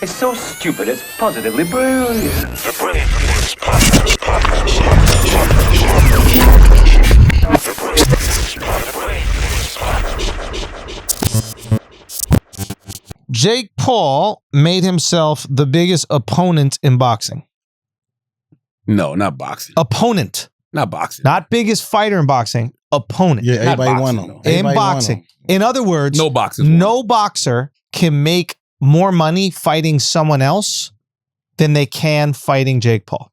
It's so stupid, it's positively brilliant. The Brilliant Idiots Podcast. Jake Paul made himself the biggest opponent in boxing. No, not boxing. Opponent. Not boxing. Not biggest fighter in boxing. Opponent. Yeah, Not everybody won boxing, them. though. In boxing. In other words, No boxers. no boxer can make more money fighting someone else than they can fighting Jake Paul.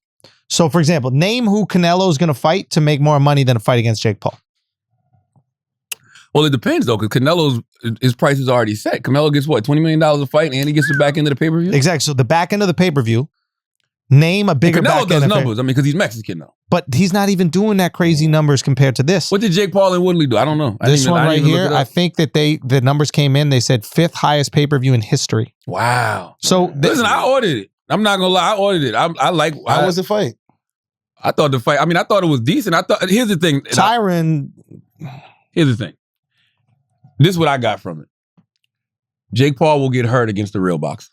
So, for example, name who Canelo is going to fight to make more money than a fight against Jake Paul. Well, it depends, though, because Canelo's his price is already set. Canelo gets, what, $20 million a fight, and he gets the back end of the pay-per-view? Exactly. So, the back end of the pay-per-view, name a bigger And back Canelo end. does of numbers. I mean, because he's Mexican, though. But he's not even doing that crazy numbers compared to this. What did Jake Paul and Woodley do? I don't know. This one right here, I think that the numbers came in, they said 5th highest pay-per-view in history. Wow. So, Listen, I ordered it. I'm not going to lie. I ordered it. How was the fight? I thought the fight, I thought it was decent. Here's the thing. Here's the thing. This is what I got from it. Jake Paul will get hurt against the real boxer.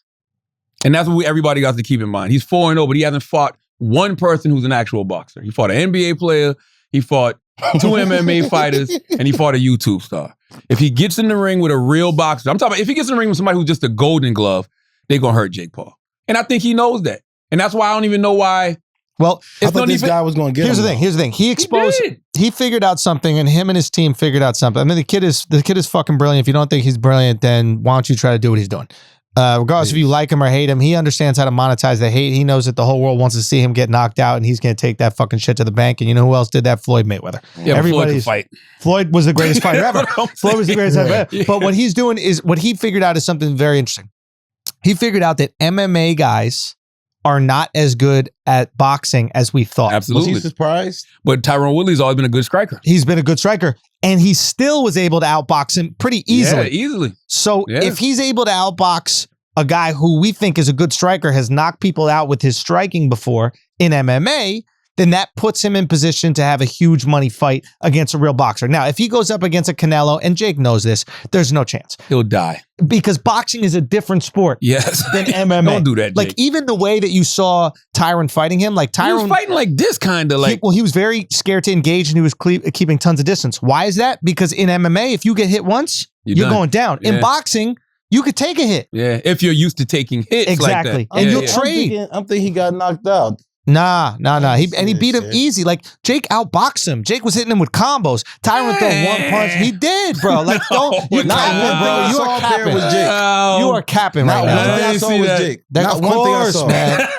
And that's what everybody got to keep in mind. He's 4-0, but he hasn't fought one person who's an actual boxer. He fought an NBA player, he fought 2 MMA fighters, and he fought a YouTube star. If he gets in the ring with a real boxer, I'm talking about if he gets in the ring with somebody who's just a golden glove, they're going to hurt Jake Paul. And I think he knows that. And that's why I don't even know why. Well, I thought this guy was going to get Here's him. the thing. He exposed. He figured out something, and him and his team figured out something. I mean, the kid is fucking brilliant. If you don't think he's brilliant, then why don't you try to do what he's doing? Regardless if you like him or hate him, he understands how to monetize the hate. He knows that the whole world wants to see him get knocked out, and he's going to take that fucking shit to the bank. And you know who else did that? Floyd Mayweather. Yeah, Floyd could fight. Floyd was the greatest fighter ever. Floyd was the greatest fighter ever. Yeah. But what he's doing is, what he figured out is something very interesting. He figured out that MMA guys are not as good at boxing as we thought. Absolutely. Was he surprised? But Tyron Woodley's always been a good striker. He's been a good striker, and he still was able to outbox him pretty easily. Yeah, easily. So Yeah. if he's able to outbox a guy who we think is a good striker, has knocked people out with his striking before in MMA, then that puts him in position to have a huge money fight against a real boxer. Now, if he goes up against a Canelo, and Jake knows this, there's no chance. He'll die. Because boxing is a different sport Yes. than MMA. Don't do that, Jake. Like, even the way that you saw Tyron fighting him, like He Tyron... was fighting like this, kind of like. he was very scared to engage, and he was keeping tons of distance. Why is that? Because in MMA, if you get hit once, you're done. going down. Yeah. In boxing, you could take a hit. Yeah, if you're used to taking hits Exactly. like that. And Yeah, you'll yeah. trade. I'm thinking he got knocked out. Nah. He beat him easy. Like, Jake outboxed him. Jake was hitting him with combos. Tyron would throw one punch. He did, bro. Like, you're Not capping, one bro. thing You I are saw there capping. was Jake. You are capping Not right one now. thing I saw was Jake. That, Not of one thing I course, saw. man.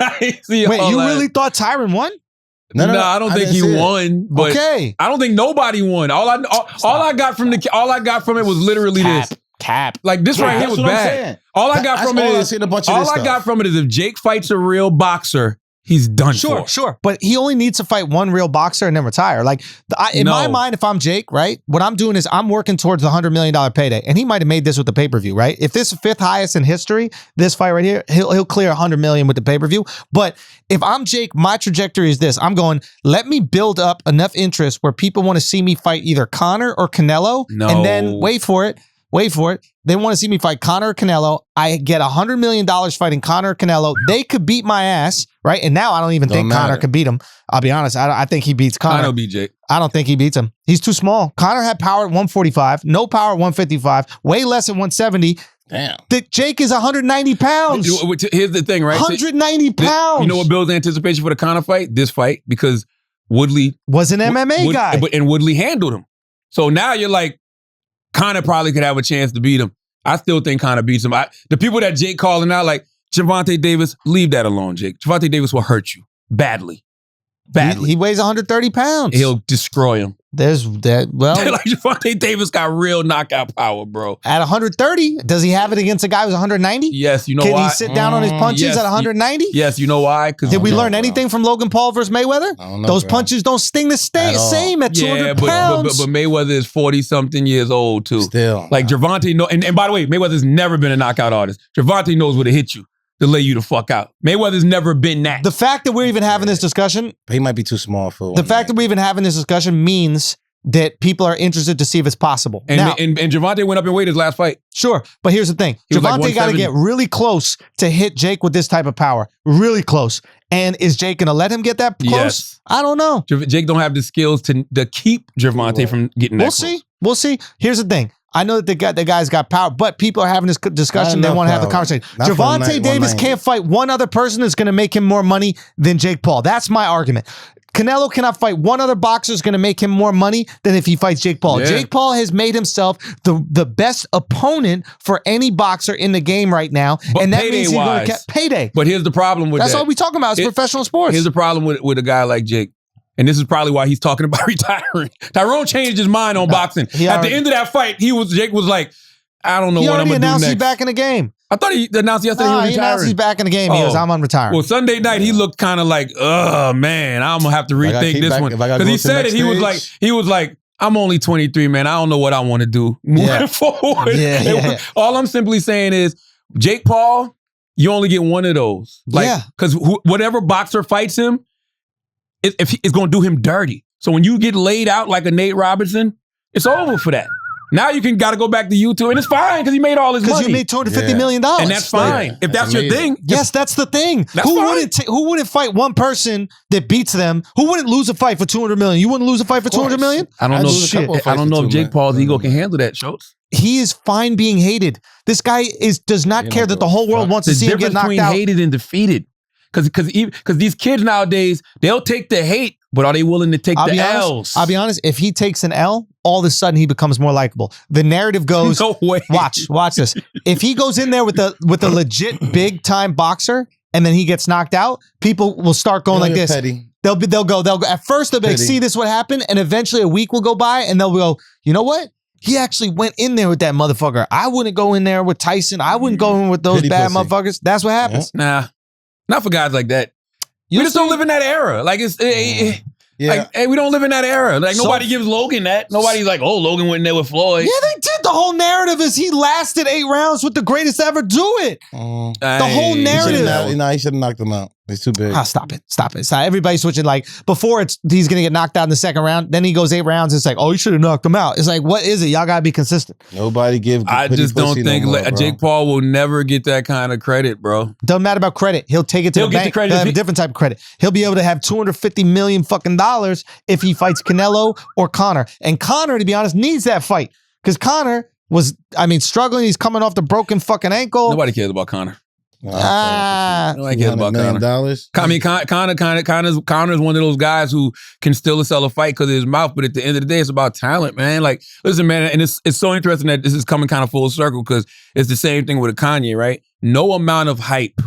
Wait, you really thought Tyron won? No, I don't think he won. But Okay. I don't think nobody won. All I got from it was literally this. Cap. Like, this right here That's was what I'm bad. saying. All I got from it all I've is seen a bunch of all this I stuff. got from it is if Jake fights a real boxer, he's done for. Sure. But he only needs to fight one real boxer and then retire. Like, in my mind, if I'm Jake, right, what I'm doing is I'm working towards the $100 million payday. And he might have made this with the pay-per-view, right? If this is 5th highest in history, this fight right here, he'll clear $100 million with the pay-per-view. But if I'm Jake, my trajectory is this. I'm going, let me build up enough interest where people want to see me fight either Conor or Canelo. No. And then wait for it. They want to see me fight Conor or Canelo. I get $100 million fighting Conor or Canelo. They could beat my ass, right? And now I don't even think Conor could beat him. I'll be honest. I think he beats Conor. Conor beat Jake. I don't think he beats him. He's too small. Conor had power at 145, no power at 155, way less at 170. Damn. Jake is 190 pounds. Here's the thing, right? 190 pounds. You know what builds anticipation for the Conor fight? This fight, because Woodley was an MMA guy. And Woodley handled him. So now you're like, Conor probably could have a chance to beat him. I still think Conor beats him. The people that Jake calling out, like Gervonta Davis, leave that alone, Jake. Gervonta Davis will hurt you badly. He weighs 130 pounds. He'll destroy him. There's that. Well, like Gervonta Davis got real knockout power, bro. At 130, does he have it against a guy who's 190? Yes, you know Can why? he sit down on his punches at 190? Yes, you know why? Did we learn anything from Logan Paul versus Mayweather? Those punches don't sting the same at 200 pounds. But Mayweather is 40-something years old, too. Still. Like, Gervonta, and by the way, Mayweather's never been a knockout artist. Gervonta knows where to hit you to lay you the fuck out. Mayweather's never been that. The fact that we're even having this discussion... He might be too small for The fact that we're even having this discussion means that people are interested to see if it's possible. And Now, and Gervonta went up in weight his last fight. sure, but here's the thing. He was like Gervonta got to 170. get really close to hit Jake with this type of power. Really close. And is Jake going to let him get that close? Yes. I don't know. Jake don't have the skills to keep Gervonta from getting that We'll close. see. We'll see. Here's the thing. I know that the guy's got power, but people are having this discussion. They Not want to have the power. conversation. Not for Gervonta Davis 190. can't fight one other person that's going to make him more money than Jake Paul. That's my argument. Canelo cannot fight one other boxer that's going to make him more money than if he fights Jake Paul. Yeah. Jake Paul has made himself the best opponent for any boxer in the game right now, But and that means he's going to payday-wise- get payday. But here's the problem with That's that. all we talking about. It's It- professional sports. Here's the problem with a guy like Jake. And this is probably why he's talking about retiring. Tyrone changed his mind on boxing. he At already- the end of that fight, Jake was like, I don't know He what I'm already going to do announced next. he's back in the game. I thought he announced yesterday Nah, he he was announced he's retiring. back in the game. He goes, I'm retiring. Well, Sunday night, he looked kind of like, oh, man, I'm going to have to I gotta rethink keep this back- one. if I gotta Because go he to the said it. next He was like, I'm only 23, man. I don't know what I want to do moving forward. Yeah, yeah. All I'm simply saying is, Jake Paul, you only get one of those. Yeah. Because whatever boxer fights him, it's going to do him dirty. So when you get laid out like a Nate Robinson, it's over for that. Now you got to go back to YouTube, and it's fine because he made all his Because money. you made $250 million. And that's fine. If that's your amazing. thing. Yes, that's the thing. That's fine. Who wouldn't fight one person that beats them? Who wouldn't lose a fight for $200 million? You wouldn't lose a fight for $200 million? I don't I'd know. lose a couple of I don't fights know for if $2 Jake Paul's million. ego can handle that, Schultz. He is fine being hated. This guy does not You care don't that the give a whole world fuck. wants to The see him get difference knocked between out. hated and defeated. Because these kids nowadays, they'll take the hate, but are they willing to take the L's? I'll be honest. If he takes an L, all of a sudden he becomes more likable. The narrative goes, No way. watch this. If he goes in there with a legit big time boxer and then he gets knocked out, people will start going like this. Petty. They'll go. At first they'll be like, Petty. see this what happened, and eventually a week will go by, and they'll go, you know what? He actually went in there with that motherfucker. I wouldn't go in there with Tyson. I wouldn't go in with those Pity bad pussy. motherfuckers. That's what happens. Nah, not for guys like that. You We just don't live in that era. Like Yeah. like, hey, we don't live in that era. Like So- nobody gives Logan that. Nobody's like, oh, Logan went in there with Floyd. Yeah, they did. The whole narrative is he lasted 8 rounds with the greatest to ever do it. The whole narrative. He should have knocked him out. He's too big. Ah, stop it. Everybody's switching. Like before, he's gonna get knocked out in the second round. Then he goes 8 rounds. It's like, oh, you should have knocked him out. It's like, what is it? Y'all gotta be consistent. Nobody give. I Petty just don't pussy think no more, bro. Jake Paul will never get that kind of credit, bro. Doesn't matter about credit. He'll take it to He'll the get the bank. credit He'll if have a he- different type of credit. He'll be able to have $250 million fucking dollars if he fights Canelo or Conor. And Conor, to be honest, needs that fight because Conor was, struggling. He's coming off the broken fucking ankle. Nobody cares about Conor. Ah, Nobody cares about $100 Conor. million. I mean, Connor's one of those guys who can still sell a fight because of his mouth, but at the end of the day, it's about talent, man. Like, listen, man, and it's so interesting that this is coming kind of full circle because it's the same thing with a Kanye, right? No amount of hype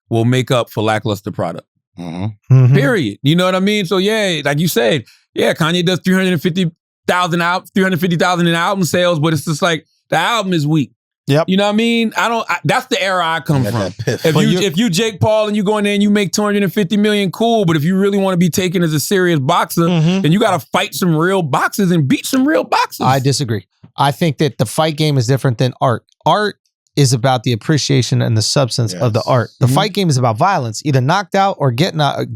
will make up for lackluster product. Mhm. Period. You know what I mean? So yeah, like you said, yeah, Kanye does 350,000 in album sales, but it's just like the album is weak. Yep. You know what I mean? That's the era I come Got from. that piff. If you Jake Paul and you go in there and you make 250 million, cool. But if you really want to be taken as a serious boxer, Mhm. then you got to fight some real boxers and beat some real boxers. I disagree. I think that the fight game is different than art. Art is about the appreciation and the substance of the Yes. art. The fight game is about violence, either knocked out or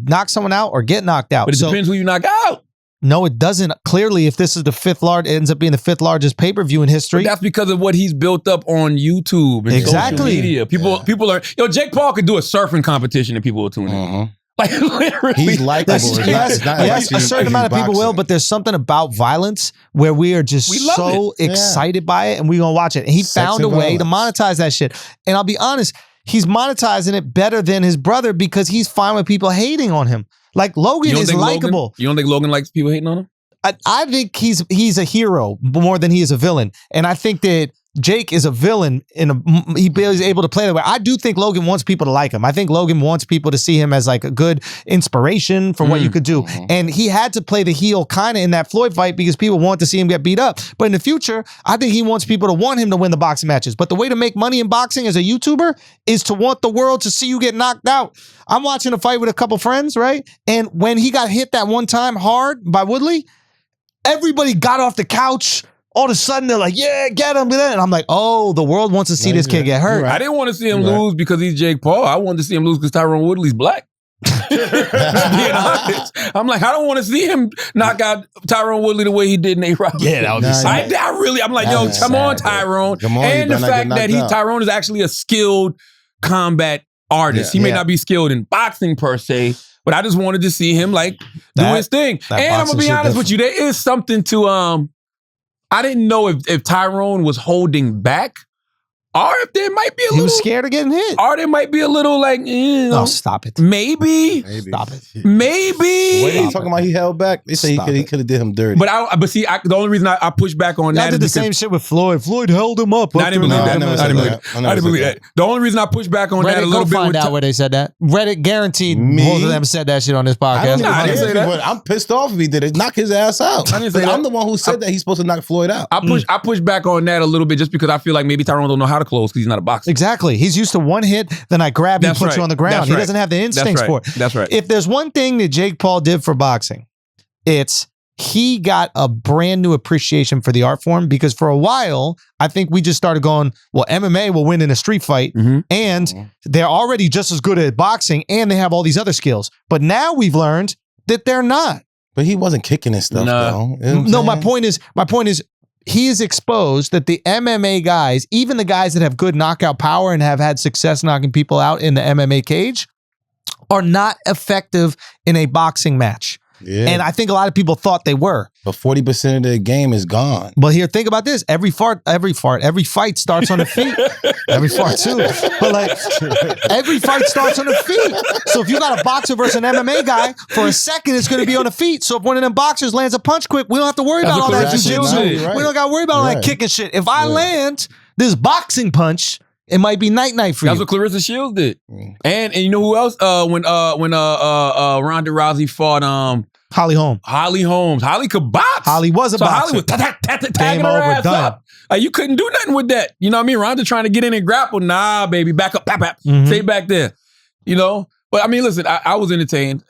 knock someone out or get knocked out. but it So, depends who you knock out. no, it doesn't. Clearly, if this is the it ends up being the 5th largest pay-per-view in But history. that's because of what he's built up on YouTube and Exactly. social media. People are, Jake Paul could do a surfing competition and people will tune in. Mhm. Like literally. He's likable. Yes, It's yes, not yes, like a certain he's amount of people will, boxing. but there's something about violence where we are just We love so excited by it and we're going to watch it. And he Sex found and a way to violence. monetize that shit. And I'll be honest, he's monetizing it better than his brother because he's fine with people hating on him. Like Logan is likable. You don't think Logan likes people hating on him? I think he's a hero more than he is a villain. And I think that Jake is a villain he's able to play that way. I do think Logan wants people to like him. I think Logan wants people to see him as like a good inspiration for what you could do. And he had to play the heel kind of in that Floyd fight because people want to see him get beat up. But in the future, I think he wants people to want him to win the boxing matches. But the way to make money in boxing as a YouTuber is to want the world to see you get knocked out. I'm watching a fight with a couple friends, right? And when he got hit that one time hard by Woodley, everybody got off the couch. All of a sudden, they're like, yeah, get him. And I'm like, oh, the world wants to see this kid get hurt. You're right. I didn't want to see him Right. lose because he's Jake Paul. I wanted to see him lose because Tyrone Woodley's black. Being honest. I'm like, I don't want to see him knock out Tyrone Woodley the way he did Nate Robinson. Yeah, that would be sad. I'm like, yo, come on, Tyrone. And the fact that Tyrone is actually a skilled combat artist. He may not be skilled in boxing per se, but I just wanted to see him like do his thing. And I'm gonna be honest with you, there is something to I didn't know if Tyrone was holding back. Or if there might be a little... He was scared of getting hit. Or there might be a little like... Oh, stop it. Maybe. Stop it. Maybe. What are you talking about? He held back? They say he could have did him dirty. But the only reason I push back on that is did the same shit with Floyd. Floyd held him up. I didn't believe that. I didn't believe that. The only reason I push back on that a little bit... Reddit, go find out where they said that. Reddit guaranteed both of them said that shit on this podcast. I didn't say that. I'm pissed off if he did it. Knock his ass out. I didn't say that. I'm the one who said that he's supposed to knock Floyd out. I push back on that a little bit just because I feel like maybe Tyrone don't know how to close because he's not a boxer. Exactly. He's used to one hit, then I grab you and put you on the ground. He doesn't have the instincts for it. That's right. If there's one thing that Jake Paul did for boxing, it's he got a brand new appreciation for the art form because for a while, I think we just started going, well, MMA will win in a street fight and they're already just as good at boxing and they have all these other skills. But now we've learned that they're not. But he wasn't kicking his stuff, though. You know no, my point is, he is exposed that the MMA guys, even the guys that have good knockout power and have had success knocking people out in the MMA cage, are not effective in a boxing match. Yeah. And I think a lot of people thought they were. But 40% of the game is gone. But here, think about this. Every fight starts on the feet. Every fart too. But like, every fight starts on the feet. So if you got a boxer versus an MMA guy, for a second, it's going to be on the feet. So if one of them boxers lands a punch quick, we don't have to worry about all that jiu-jitsu. Right. We don't got to worry about all that kicking shit. If I land this boxing punch, it might be night-night for you. That's what Clarissa Shields did. And you know who else? When Ronda Rousey fought Holly Holm. Holly could box. Holly was a boxer. Holly was tagging her ass up. Like, you couldn't do nothing with that. You know what I mean? Ronda trying to get in and grapple. Nah, baby, back up, stay back there. You know? But I mean, listen, I was entertained.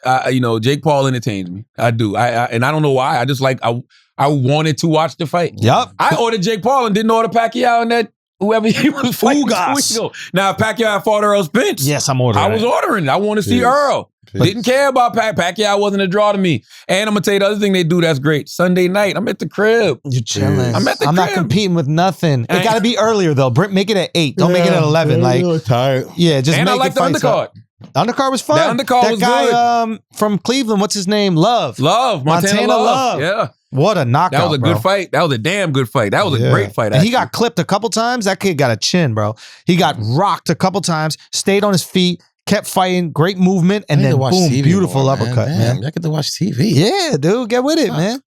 Jake Paul entertains me. I do. And I don't know why. I just like, I wanted to watch the fight. Yep. I ordered Jake Paul and didn't order Pacquiao and that whoever he was fighting 2 weeks ago. Now, if Pacquiao fought Earl Spence. Yes, I'm ordering. I was ordering. I want to see Earl. Didn't care about Pacquiao. Wasn't a draw to me. And I'm going to tell you the other thing they do that's great. Sunday night, I'm at the crib. You're chilling. I'm at the crib. I'm not competing with nothing. It got to be earlier, though. Make it at 8. Don't make it at 11. Like, tired. Yeah, just and make I like it the undercard. The undercard was fun. The undercard was good. From Cleveland, what's his name? Montana Love. Yeah. What a knockout, That was a good fight. That was a damn good fight. That was a great fight, And he got clipped a couple times. That kid got a chin, bro. He got rocked a couple times, stayed on his feet, kept fighting, great movement, and then boom, beautiful uppercut, man. I get to watch TV. Yeah, dude, get with it, man.